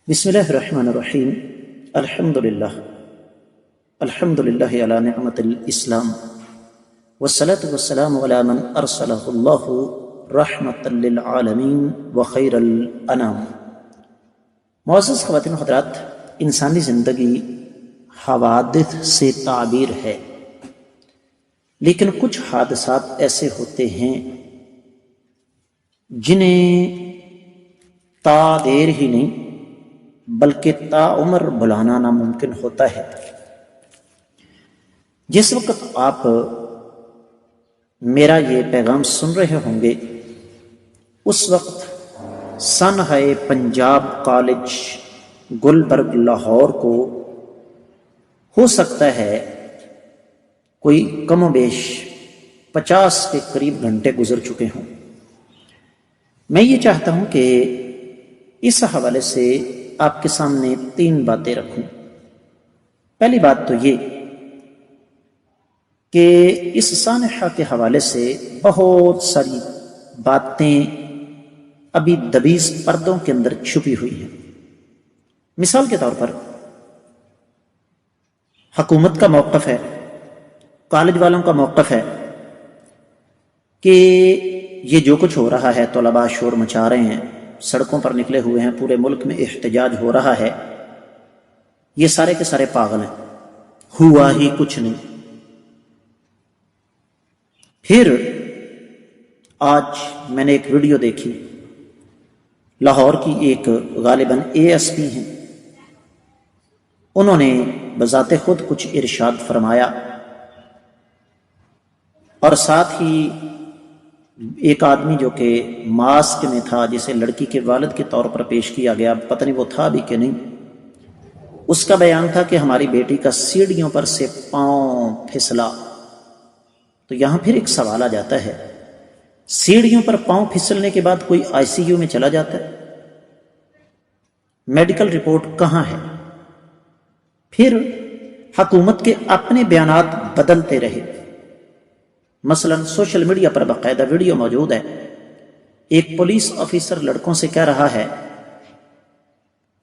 بسم اللہ الرحمن الرحیم الحمد للہ علی نعمت الاسلام والصلاة والسلام علی من ارسلہ اللہ رحمۃ للعالمین وخیر الانام۔ معزز خواتین و حضرات، انسانی زندگی حوادث سے تعبیر ہے، لیکن کچھ حادثات ایسے ہوتے ہیں جنہیں تا دیر ہی نہیں بلکہ تا عمر بلانا ناممکن ہوتا ہے۔ جس وقت آپ میرا یہ پیغام سن رہے ہوں گے اس وقت سانحہ پنجاب کالج گلبرگ لاہور کو ہو سکتا ہے کوئی کم و بیش 50 کے قریب گھنٹے گزر چکے ہوں۔ میں یہ چاہتا ہوں کہ اس حوالے سے آپ کے سامنے 3 باتیں رکھوں۔ پہلی بات تو یہ کہ اس سانحہ کے حوالے سے بہت ساری باتیں ابھی دبیز پردوں کے اندر چھپی ہوئی ہیں۔ مثال کے طور پر حکومت کا موقف ہے، کالج والوں کا موقف ہے کہ یہ جو کچھ ہو رہا ہے، طلباء شور مچا رہے ہیں، سڑکوں پر نکلے ہوئے ہیں، پورے ملک میں احتجاج ہو رہا ہے، یہ سارے کے سارے پاگل ہیں، ہوا ہی کچھ نہیں۔ پھر آج میں نے ایک ویڈیو دیکھی، لاہور کی ایک غالباً ASP ہیں، انہوں نے بذات خود کچھ ارشاد فرمایا اور ساتھ ہی ایک آدمی جو کہ ماسک میں تھا، جسے لڑکی کے والد کے طور پر پیش کیا گیا، پتہ نہیں وہ تھا بھی کہ نہیں، اس کا بیان تھا کہ ہماری بیٹی کا سیڑھیوں پر سے پاؤں پھسلا۔ تو یہاں پھر ایک سوال آ جاتا ہے، سیڑھیوں پر پاؤں پھسلنے کے بعد کوئی ICU میں چلا جاتا ہے؟ میڈیکل رپورٹ کہاں ہے؟ پھر حکومت کے اپنے بیانات بدلتے رہے۔ مثلا سوشل میڈیا پر باقاعدہ ویڈیو موجود ہے، ایک پولیس آفیسر لڑکوں سے کہہ رہا ہے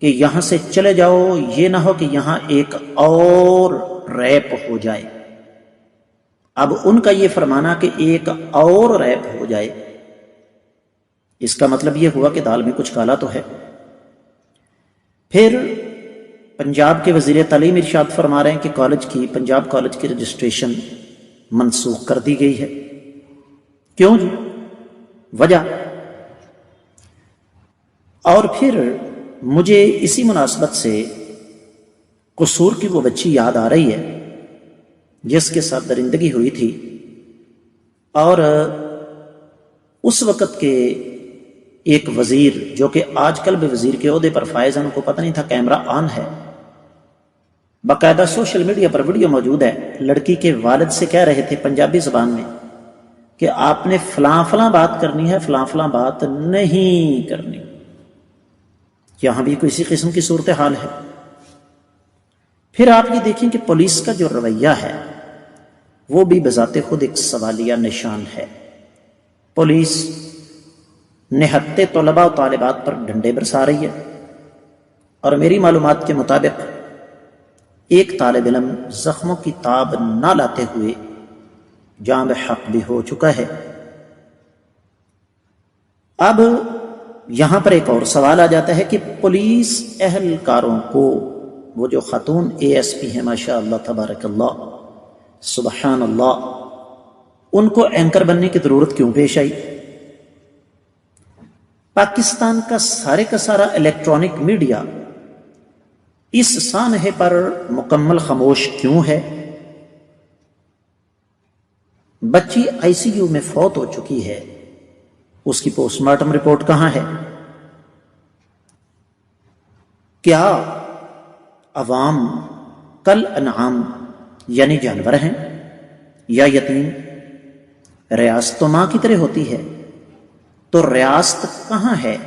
کہ یہاں سے چلے جاؤ، یہ نہ ہو کہ یہاں ایک اور ریپ ہو جائے۔ اب ان کا یہ فرمانا کہ ایک اور ریپ ہو جائے، اس کا مطلب یہ ہوا کہ دال میں کچھ کالا تو ہے۔ پھر پنجاب کے وزیر تعلیم ارشاد فرما رہے ہیں کہ پنجاب کالج کی رجسٹریشن منسوخ کر دی گئی ہے۔ کیوں جی؟ وجہ؟ اور پھر مجھے اسی مناسبت سے قصور کی وہ بچی یاد آ رہی ہے جس کے ساتھ درندگی ہوئی تھی، اور اس وقت کے ایک وزیر جو کہ آج کل بھی وزیر کے عہدے پر فائز ہیں، ان کو پتہ نہیں تھا کیمرہ آن ہے، باقاعدہ سوشل میڈیا پر ویڈیو موجود ہے، لڑکی کے والد سے کہہ رہے تھے پنجابی زبان میں کہ آپ نے فلاں فلاں بات کرنی ہے، فلاں فلاں بات نہیں کرنی۔ یہاں بھی کوئی اسی قسم کی صورتحال ہے۔ پھر آپ یہ دیکھیں کہ پولیس کا جو رویہ ہے وہ بھی بذات خود ایک سوالیہ نشان ہے۔ پولیس نہتے طلباء و طالبات پر ڈنڈے برسا رہی ہے، اور میری معلومات کے مطابق ایک طالب علم زخموں کی تاب نہ لاتے ہوئے جاں بحق بھی ہو چکا ہے۔ اب یہاں پر ایک اور سوال آ جاتا ہے کہ پولیس اہلکاروں کو، وہ جو خاتون ASP ہیں ماشاء اللہ تبارک اللہ سبحان اللہ، ان کو اینکر بننے کی ضرورت کیوں پیش آئی؟ پاکستان کا سارا الیکٹرانک میڈیا اس سانحے پر مکمل خاموش کیوں ہے؟ بچی ICU میں فوت ہو چکی ہے، اس کی پوسٹ مارٹم رپورٹ کہاں ہے؟ کیا عوام کل انعام یعنی جانور ہیں یا یتیم؟ ریاست تو ماں کی طرح ہوتی ہے، تو ریاست کہاں ہے؟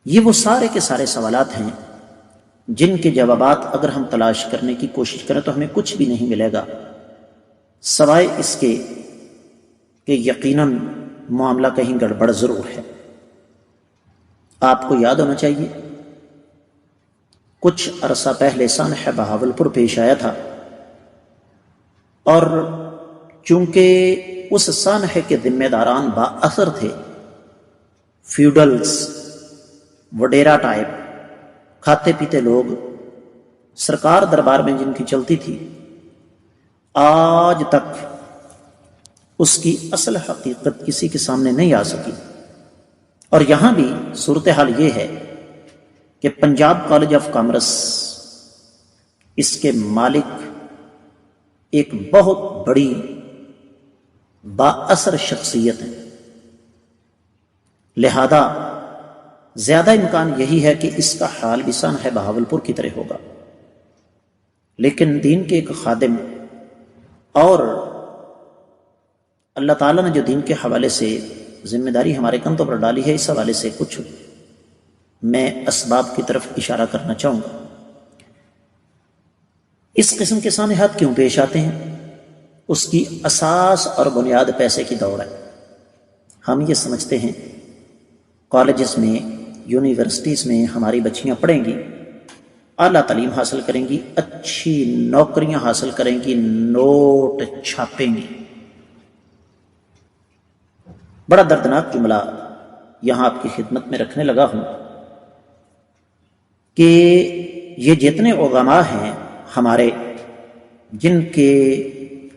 یہ وہ سارے کے سارے سوالات ہیں جن کے جوابات اگر ہم تلاش کرنے کی کوشش کریں تو ہمیں کچھ بھی نہیں ملے گا، سوائے اس کے کہ یقیناً معاملہ کہیں گڑبڑ ضرور ہے۔ آپ کو یاد ہونا چاہیے کچھ عرصہ پہلے سانحہ بہاولپور پیش آیا تھا، اور چونکہ اس سانحے کے ذمہ داران با اثر تھے، فیوڈلز، وڈیرا ٹائپ، کھاتے پیتے لوگ، سرکار دربار میں جن کی چلتی تھی، آج تک اس کی اصل حقیقت کسی کے سامنے نہیں آ سکی۔ اور یہاں بھی صورتحال یہ ہے کہ پنجاب کالج آف کامرس اس کے مالک ایک بہت بڑی با اثر شخصیت ہے، لہذا زیادہ امکان یہی ہے کہ اس کا حال بھی سانحہ بہاولپور کی طرح ہوگا۔ لیکن دین کے ایک خادم اور اللہ تعالیٰ نے جو دین کے حوالے سے ذمہ داری ہمارے کندھوں پر ڈالی ہے، اس حوالے سے کچھ میں اسباب کی طرف اشارہ کرنا چاہوں گا۔ اس قسم کے سانحات کیوں پیش آتے ہیں؟ اس کی اساس اور بنیاد پیسے کی دوڑ ہے۔ ہم یہ سمجھتے ہیں کالجز میں، یونیورسٹیز میں ہماری بچیاں پڑھیں گی، اعلیٰ تعلیم حاصل کریں گی، اچھی نوکریاں حاصل کریں گی، نوٹ چھاپیں گی۔ بڑا دردناک جملہ یہاں آپ کی خدمت میں رکھنے لگا ہوں کہ یہ جتنے علماء ہیں ہمارے، جن کے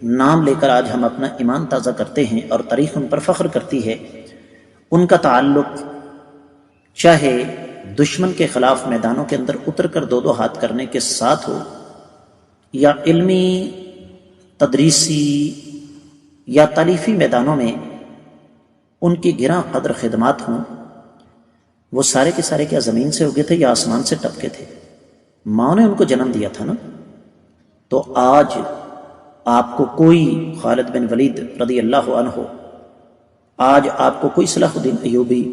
نام لے کر آج ہم اپنا ایمان تازہ کرتے ہیں اور تاریخ ان پر فخر کرتی ہے، ان کا تعلق چاہے دشمن کے خلاف میدانوں کے اندر اتر کر دو دو ہاتھ کرنے کے ساتھ ہو، یا علمی، تدریسی یا تالیفی میدانوں میں ان کی گراں قدر خدمات ہوں، وہ سارے کے سارے کیا زمین سے اگے تھے یا آسمان سے ٹپکے تھے؟ ماں نے ان کو جنم دیا تھا نا۔ تو آج آپ کو کوئی خالد بن ولید رضی اللہ عنہ، آج آپ کو کوئی صلاح الدین ایوبی،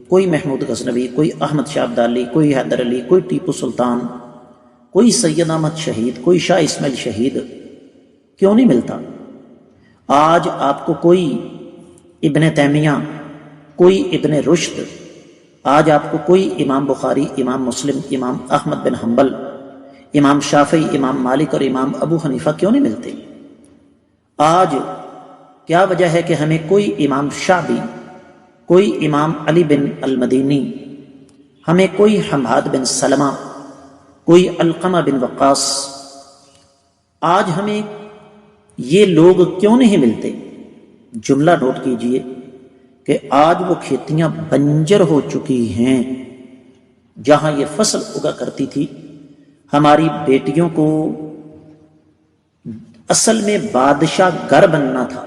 کوئی محمود غزنوی، کوئی احمد شاہ ابدالی، کوئی حیدر علی، کوئی ٹیپو سلطان، کوئی سید احمد شہید، کوئی شاہ اسماعیل شہید کیوں نہیں ملتا؟ آج آپ کو کوئی ابن تیمیہ، کوئی ابن رشد، آج آپ کو کوئی امام بخاری، امام مسلم، امام احمد بن حنبل، امام شافعی، امام مالک اور امام ابو حنیفہ کیوں نہیں ملتے؟ آج کیا وجہ ہے کہ ہمیں کوئی امام شعبی، کوئی امام علی بن المدینی، ہمیں کوئی حماد بن سلمہ، کوئی علقمہ بن وقاص، آج ہمیں یہ لوگ کیوں نہیں ملتے؟ جملہ نوٹ کیجئے کہ آج وہ کھیتیاں بنجر ہو چکی ہیں جہاں یہ فصل اگا کرتی تھی۔ ہماری بیٹیوں کو اصل میں بادشاہ گھر بننا تھا،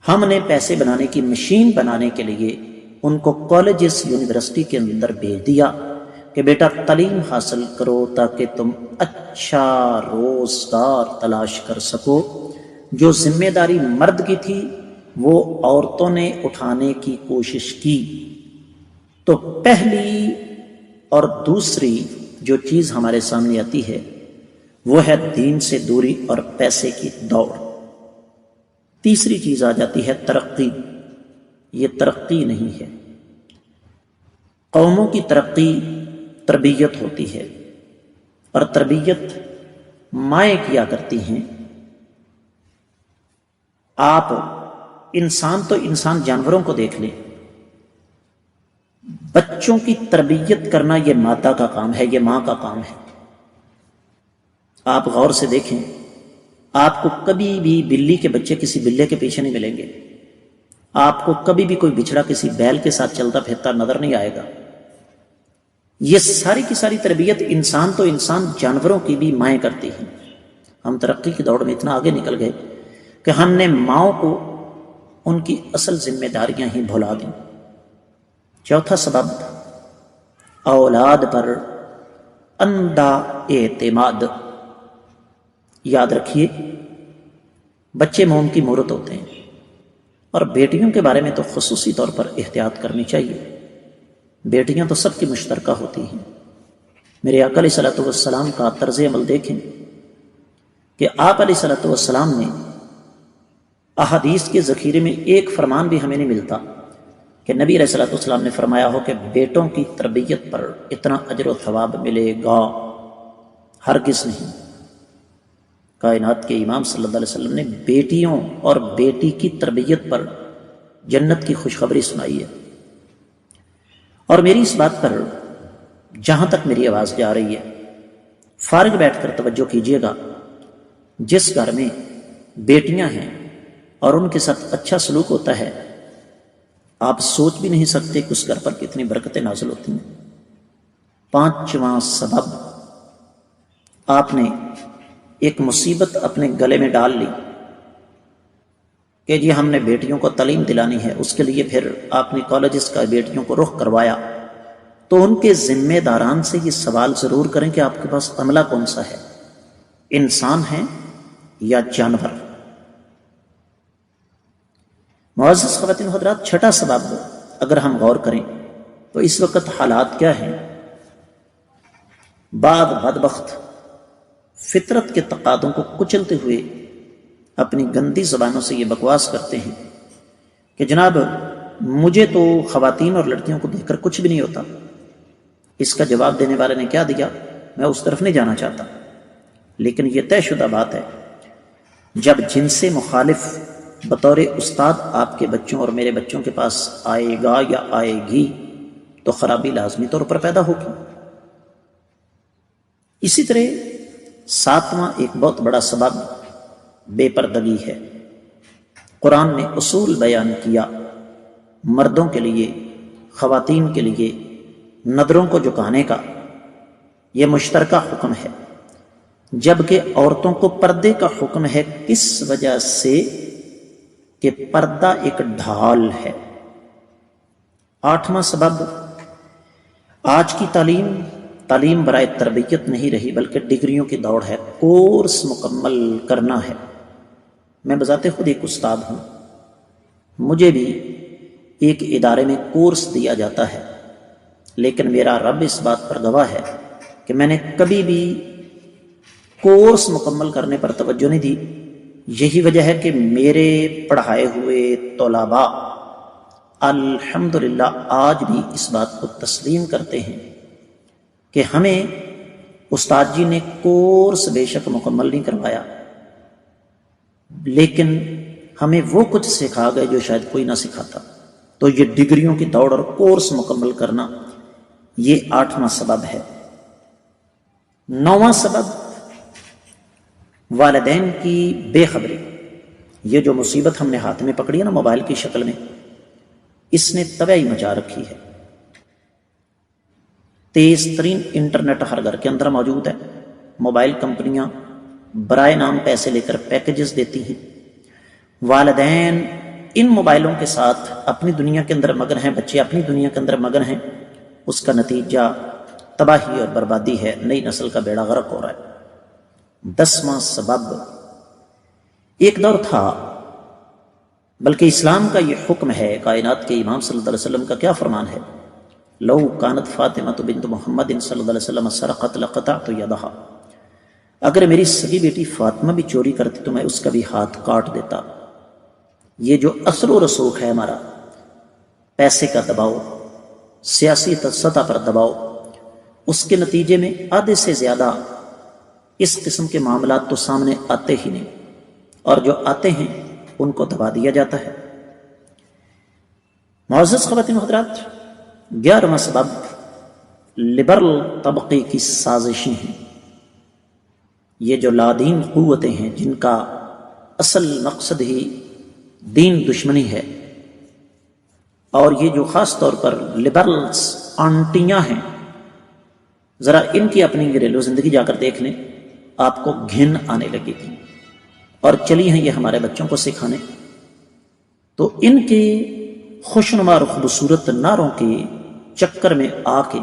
ہم نے پیسے بنانے کی مشین بنانے کے لیے ان کو کالجز، یونیورسٹی کے اندر بھیج دیا کہ بیٹا تعلیم حاصل کرو تاکہ تم اچھا روزگار تلاش کر سکو۔ جو ذمہ داری مرد کی تھی وہ عورتوں نے اٹھانے کی کوشش کی۔ تو پہلی اور دوسری جو چیز ہمارے سامنے آتی ہے وہ ہے دین سے دوری اور پیسے کی دوڑ۔ تیسری چیز آ جاتی ہے ترقی۔ یہ ترقی نہیں ہے۔ قوموں کی ترقی تربیت ہوتی ہے، اور تربیت مائیں کیا کرتی ہیں۔ آپ انسان تو انسان، جانوروں کو دیکھ لیں، بچوں کی تربیت کرنا یہ مادہ کا کام ہے، یہ ماں کا کام ہے۔ آپ غور سے دیکھیں، آپ کو کبھی بھی بلی کے بچے کسی بلے کے پیچھے نہیں ملیں گے، آپ کو کبھی بھی کوئی بچھڑا کسی بیل کے ساتھ چلتا پھرتا نظر نہیں آئے گا۔ یہ ساری کی ساری تربیت انسان تو انسان، جانوروں کی بھی مائیں کرتی ہیں۔ ہم ترقی کی دوڑ میں اتنا آگے نکل گئے کہ ہم نے ماؤں کو ان کی اصل ذمہ داریاں ہی بھلا دیں۔ چوتھا سبب، اولاد پر اندھا اعتماد۔ یاد رکھیے، بچے موم کی مورت ہوتے ہیں، اور بیٹیوں کے بارے میں تو خصوصی طور پر احتیاط کرنی چاہیے۔ بیٹیاں تو سب کی مشترکہ ہوتی ہیں۔ میرے آقا علیہ الصلوۃ والسلام کا طرز عمل دیکھیں کہ آپ علیہ الصلوۃ والسلام نے احادیث کے ذخیرے میں ایک فرمان بھی ہمیں نہیں ملتا کہ نبی علیہ الصلوۃ والسلام نے فرمایا ہو کہ بیٹوں کی تربیت پر اتنا اجر و ثواب ملے گا، ہرگز نہیں۔ کائنات کے امام صلی اللہ علیہ وسلم نے بیٹیوں اور بیٹی کی تربیت پر جنت کی خوشخبری سنائی ہے۔ اور میری اس بات پر جہاں تک میری آواز جا رہی ہے، فارغ بیٹھ کر توجہ کیجیے گا، جس گھر میں بیٹیاں ہیں اور ان کے ساتھ اچھا سلوک ہوتا ہے، آپ سوچ بھی نہیں سکتے کہ اس گھر پر کتنی برکتیں نازل ہوتی ہیں۔ پانچواں سبب، آپ نے ایک مصیبت اپنے گلے میں ڈال لی کہ جی ہم نے بیٹیوں کو تعلیم دلانی ہے، اس کے لیے پھر آپ نے کالجز کا بیٹیوں کو رخ کروایا، تو ان کے ذمہ داران سے یہ سوال ضرور کریں کہ آپ کے پاس عملہ کون سا ہے، انسان ہے یا جانور۔ معزز خواتین و حضرات، چھٹا سبب اگر ہم غور کریں تو اس وقت حالات کیا ہیں؟ بعض بدبخت فطرت کے تقاضوں کو کچلتے ہوئے اپنی گندی زبانوں سے یہ بکواس کرتے ہیں کہ جناب مجھے تو خواتین اور لڑکیوں کو دیکھ کر کچھ بھی نہیں ہوتا۔ اس کا جواب دینے والے نے کیا دیا؟ میں اس طرف نہیں جانا چاہتا، لیکن یہ طے شدہ بات ہے، جب جن سے مخالف بطور استاد آپ کے بچوں اور میرے بچوں کے پاس آئے گا یا آئے گی تو خرابی لازمی طور پر پیدا ہوگی۔ اسی طرح ساتواں ایک بہت بڑا سبب بے پردگی ہے۔ قرآن نے اصول بیان کیا، مردوں کے لیے، خواتین کے لیے نظروں کو جھکانے کا یہ مشترکہ حکم ہے، جبکہ عورتوں کو پردے کا حکم ہے۔ کس وجہ سے؟ کہ پردہ ایک ڈھال ہے۔ آٹھواں سبب، آج کی تعلیم برائے تربیت نہیں رہی بلکہ ڈگریوں کی دوڑ ہے، کورس مکمل کرنا ہے۔ میں بذات خود ایک استاد ہوں، مجھے بھی ایک ادارے میں کورس دیا جاتا ہے، لیکن میرا رب اس بات پر گواہ ہے کہ میں نے کبھی بھی کورس مکمل کرنے پر توجہ نہیں دی۔ یہی وجہ ہے کہ میرے پڑھائے ہوئے طلباء الحمدللہ آج بھی اس بات کو تسلیم کرتے ہیں کہ ہمیں استاد جی نے کورس بے شک مکمل نہیں کروایا، لیکن ہمیں وہ کچھ سکھا گئے جو شاید کوئی نہ سکھاتا۔ تو یہ ڈگریوں کی دوڑ اور کورس مکمل کرنا یہ آٹھواں سبب ہے۔ نواں سبب، والدین کی بے خبری۔ یہ جو مصیبت ہم نے ہاتھ میں پکڑی ہے نا موبائل کی شکل میں، اس نے تباہی مچا رکھی ہے۔ تیز ترین انٹرنیٹ ہر گھر کے اندر موجود ہے، موبائل کمپنیاں برائے نام پیسے لے کر پیکیجز دیتی ہیں، والدین ان موبائلوں کے ساتھ اپنی دنیا کے اندر مگن ہیں، بچے اپنی دنیا کے اندر مگن ہیں، اس کا نتیجہ تباہی اور بربادی ہے، نئی نسل کا بیڑا غرق ہو رہا ہے۔ 10واں سبب، ایک دور تھا، بلکہ اسلام کا یہ حکم ہے، کائنات کے امام صلی اللہ علیہ وسلم کا کیا فرمان ہے، لو کانت فاطمہ بنت محمد صلی اللہ علیہ وسلم سرقت لقطعت یدہا، اگر میری سگی بیٹی فاطمہ بھی چوری کرتی تو میں اس کا بھی ہاتھ کاٹ دیتا۔ یہ جو اثر و رسوخ ہے ہمارا، پیسے کا دباؤ، سیاسی سطح پر دباؤ، اس کے نتیجے میں آدھے سے زیادہ اس قسم کے معاملات تو سامنے آتے ہی نہیں، اور جو آتے ہیں ان کو دبا دیا جاتا ہے۔ معزز خواتین و حضرات، 11واں سبب لبرل طبقے کی سازشیں ہیں۔ یہ جو لادین قوتیں ہیں جن کا اصل مقصد ہی دین دشمنی ہے، اور یہ جو خاص طور پر لبرلز آنٹیاں ہیں، ذرا ان کی اپنی گھریلو زندگی جا کر دیکھ لیں، آپ کو گھن آنے لگے گی، اور چلی ہیں یہ ہمارے بچوں کو سکھانے۔ تو ان کے خوشنما اور خوبصورت نعروں کے چکر میں آ کے،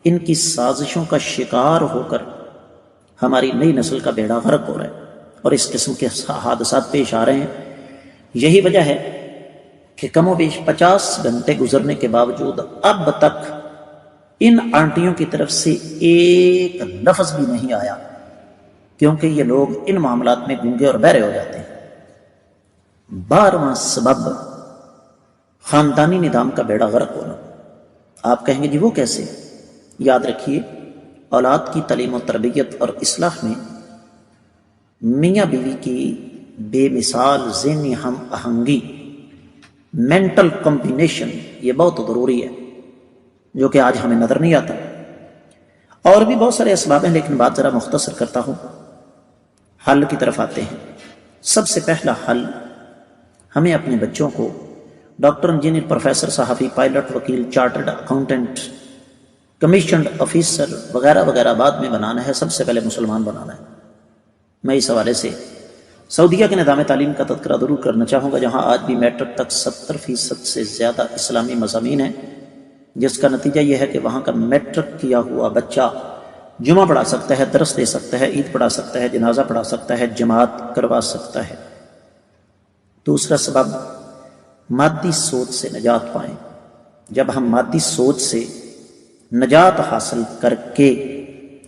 ان کی سازشوں کا شکار ہو کر ہماری نئی نسل کا بیڑا غرق ہو رہا ہے، اور اس قسم کے حادثات پیش آ رہے ہیں۔ یہی وجہ ہے کہ کم و بیش 50 گھنٹے گزرنے کے باوجود اب تک ان آنٹیوں کی طرف سے ایک لفظ بھی نہیں آیا، کیونکہ یہ لوگ ان معاملات میں گونگے اور بہرے ہو جاتے ہیں۔ 12واں سبب خاندانی نظام کا بیڑا غرق ہونا۔ آپ کہیں گے جی وہ کیسے؟ یاد رکھیے، اولاد کی تعلیم و تربیت اور اصلاح میں میاں بیوی کی بے مثال ذہنی ہم آہنگی، مینٹل کمبینیشن، یہ بہت ضروری ہے، جو کہ آج ہمیں نظر نہیں آتا۔ اور بھی بہت سارے اسباب ہیں، لیکن بات ذرا مختصر کرتا ہوں، حل کی طرف آتے ہیں۔ سب سے پہلا حل، ہمیں اپنے بچوں کو ڈاکٹر، انجینئر، پروفیسر، صحافی، پائلٹ، وکیل، چارٹرڈ اکاؤنٹنٹ، کمیشنڈ آفیسر وغیرہ وغیرہ بعد میں بنانا ہے، سب سے پہلے مسلمان بنانا ہے۔ میں اس حوالے سے سعودیہ کے نظام تعلیم کا تذکرہ ضرور کرنا چاہوں گا، جہاں آج بھی میٹرک تک 70% سے زیادہ اسلامی مضامین ہیں، جس کا نتیجہ یہ ہے کہ وہاں کا میٹرک کیا ہوا بچہ جمعہ پڑھا سکتا ہے، درس دے سکتا ہے، عید پڑھا سکتا ہے، جنازہ پڑھا سکتا ہے، جماعت کروا سکتا ہے۔ دوسرا سبب، مادی سوچ سے نجات پائیں۔ جب ہم مادی سوچ سے نجات حاصل کر کے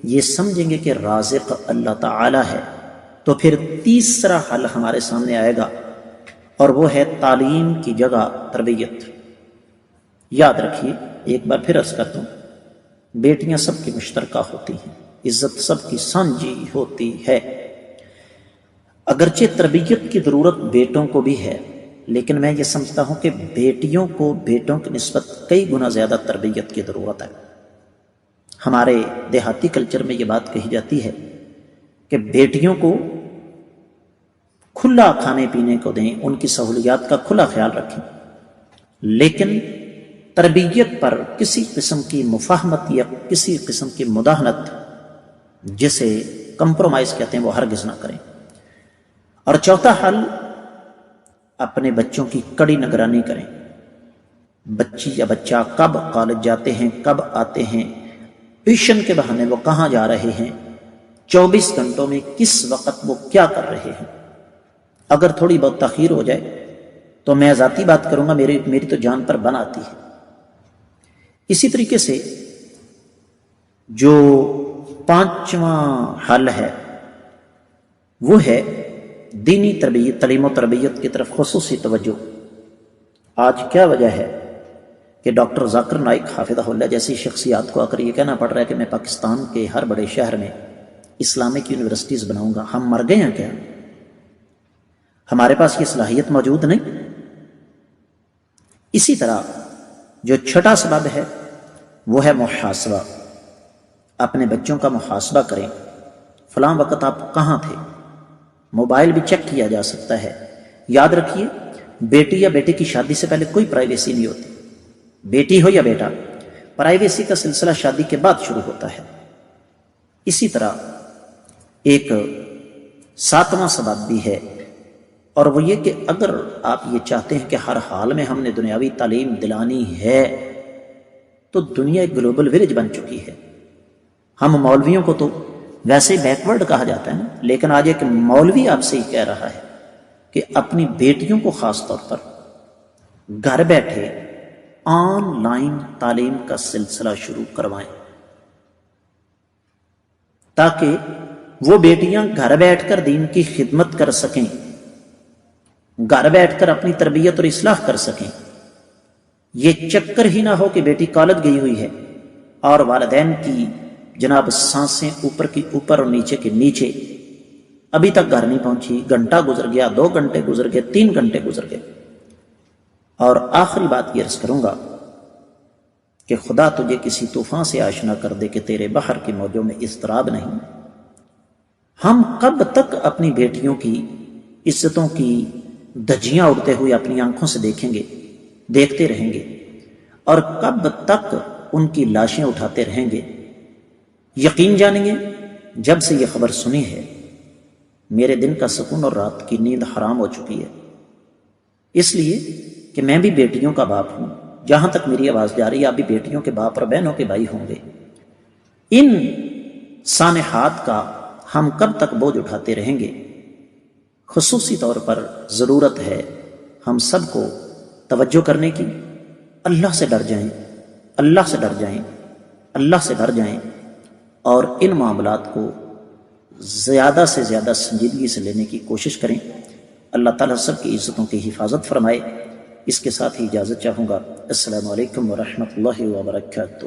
یہ سمجھیں گے کہ رازق اللہ تعالی ہے، تو پھر تیسرا حل ہمارے سامنے آئے گا، اور وہ ہے تعلیم کی جگہ تربیت۔ یاد رکھیے، ایک بار پھر عرض کرتا ہوں، بیٹیاں سب کی مشترکہ ہوتی ہیں، عزت سب کی سانجھی ہوتی ہے۔ اگرچہ تربیت کی ضرورت بیٹوں کو بھی ہے، لیکن میں یہ سمجھتا ہوں کہ بیٹیوں کو بیٹوں کی نسبت کئی گنا زیادہ تربیت کی ضرورت ہے۔ ہمارے دیہاتی کلچر میں یہ بات کہی جاتی ہے کہ بیٹیوں کو کھلا کھانے پینے کو دیں، ان کی سہولیات کا کھلا خیال رکھیں، لیکن تربیت پر کسی قسم کی مفاہمت یا کسی قسم کی مداہنت، جسے کمپرومائز کہتے ہیں، وہ ہرگز نہ کریں۔ اور چوتھا حل، اپنے بچوں کی کڑی نگرانی کریں۔ بچی یا بچہ کب کالج جاتے ہیں، کب آتے ہیں، ٹیوشن کے بہانے وہ کہاں جا رہے ہیں، 24 گھنٹوں میں کس وقت وہ کیا کر رہے ہیں۔ اگر تھوڑی بہت تاخیر ہو جائے تو میں ذاتی بات کروں گا، میری تو جان پر بن آتی ہے۔ اسی طریقے سے جو پانچواں حل ہے وہ ہے دینی تربیت، تعلیم و تربیت کی طرف خصوصی توجہ۔ آج کیا وجہ ہے کہ ڈاکٹر ذاکر نائک حافظہ اللہ جیسی شخصیات کو آ کر یہ کہنا پڑ رہا ہے کہ میں پاکستان کے ہر بڑے شہر میں اسلامک یونیورسٹیز بناؤں گا؟ ہم مر گئے ہیں کیا؟ ہمارے پاس یہ صلاحیت موجود نہیں؟ اسی طرح جو چھٹا سبب ہے وہ ہے محاسبہ۔ اپنے بچوں کا محاسبہ کریں، فلاں وقت آپ کہاں تھے؟ موبائل بھی چیک کیا جا سکتا ہے۔ یاد رکھیے، بیٹی یا بیٹے کی شادی سے پہلے کوئی پرائیویسی نہیں ہوتی، بیٹی ہو یا بیٹا، پرائیویسی کا سلسلہ شادی کے بعد شروع ہوتا ہے۔ اسی طرح ایک ساتواں سبب بھی ہے، اور وہ یہ کہ اگر آپ یہ چاہتے ہیں کہ ہر حال میں ہم نے دنیاوی تعلیم دلانی ہے، تو دنیا ایک گلوبل ولیج بن چکی ہے۔ ہم مولویوں کو تو ویسے بیکورڈ کہا جاتا ہے نا، لیکن آج ایک مولوی آپ سے ہی کہہ رہا ہے کہ اپنی بیٹیوں کو خاص طور پر گھر بیٹھے آن لائن تعلیم کا سلسلہ شروع کروائیں، تاکہ وہ بیٹیاں گھر بیٹھ کر دین کی خدمت کر سکیں، گھر بیٹھ کر اپنی تربیت اور اصلاح کر سکیں۔ یہ چکر ہی نہ ہو کہ بیٹی کالج گئی ہوئی ہے اور والدین کی جناب سانسیں اوپر کی اوپر اور نیچے کے نیچے، ابھی تک گھر نہیں پہنچی، گھنٹہ گزر گیا، 2 گھنٹے گزر گئے، 3 گھنٹے گزر گئے۔ اور آخری بات یہ عرض کروں گا کہ خدا تجھے کسی طوفان سے آشنا کر دے کہ تیرے بحر کی موجوں میں اضطراب نہیں۔ ہم کب تک اپنی بیٹیوں کی عزتوں کی دھجیاں اڑتے ہوئے اپنی آنکھوں سے دیکھتے رہیں گے، اور کب تک ان کی لاشیں اٹھاتے رہیں گے؟ یقین جانیے، جب سے یہ خبر سنی ہے، میرے دن کا سکون اور رات کی نیند حرام ہو چکی ہے، اس لیے کہ میں بھی بیٹیوں کا باپ ہوں۔ جہاں تک میری آواز جا رہی ہے، آپ بھی بیٹیوں کے باپ اور بہنوں کے بھائی ہوں گے۔ ان سانحات کا ہم کب تک بوجھ اٹھاتے رہیں گے؟ خصوصی طور پر ضرورت ہے ہم سب کو توجہ کرنے کی۔ اللہ سے ڈر جائیں، اللہ سے ڈر جائیں، اللہ سے ڈر جائیں، اور ان معاملات کو زیادہ سے زیادہ سنجیدگی سے لینے کی کوشش کریں۔ اللہ تعالیٰ سب کی عزتوں کی حفاظت فرمائے۔ اس کے ساتھ ہی اجازت چاہوں گا۔ السلام علیکم ورحمۃ اللہ وبرکاتہ۔